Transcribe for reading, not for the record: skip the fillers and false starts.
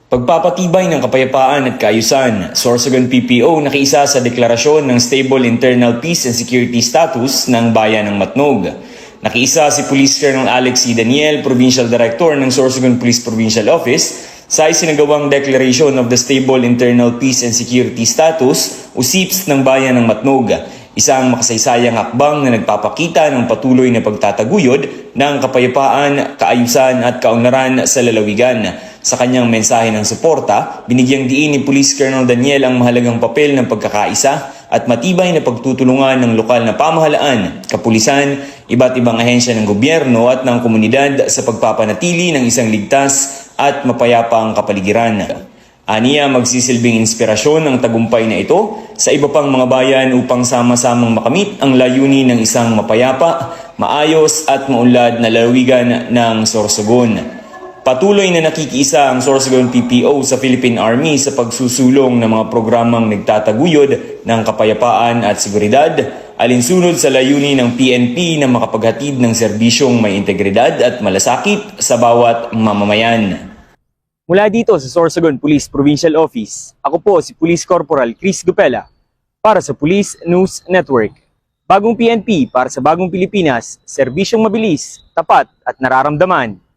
Pagpapatibay ng kapayapaan at kaayusan, Sorsogon PPO nakiisa sa deklarasyon ng Stable Internal Peace and Security Status ng Bayan ng Matnog. Nakiisa si Police Colonel Alex C. Daniel, Provincial Director ng Sorsogon Police Provincial Office, sa isinagawang Declaration of the Stable Internal Peace and Security Status o SIPS ng Bayan ng Matnog. Isang makasaysayang hakbang na nagpapakita ng patuloy na pagtataguyod ng kapayapaan, kaayusan at kaunlaran sa lalawigan. Sa kanyang mensahe ng suporta, binigyang diin ni Police Colonel Daniel ang mahalagang papel ng pagkakaisa at matibay na pagtutulungan ng lokal na pamahalaan, kapulisan, iba't ibang ahensya ng gobyerno at ng komunidad sa pagpapanatili ng isang ligtas at mapayapang kapaligiran. Aniya, magsisilbing inspirasyon ang tagumpay na ito sa iba pang mga bayan upang sama-samang makamit ang layunin ng isang mapayapa, maayos at maunlad na lalawigan ng Sorsogon. Patuloy na nakikiisa ang Sorsogon PPO sa Philippine Army sa pagsusulong ng mga programang nagtataguyod ng kapayapaan at seguridad, alinsunod sa layunin ng PNP na makapaghatid ng serbisyong may integridad at malasakit sa bawat mamamayan. Mula dito sa Sorsogon Police Provincial Office, ako po si Police Corporal Chris Gupela para sa Police News Network. Bagong PNP para sa bagong Pilipinas, serbisyong mabilis, tapat at nararamdaman.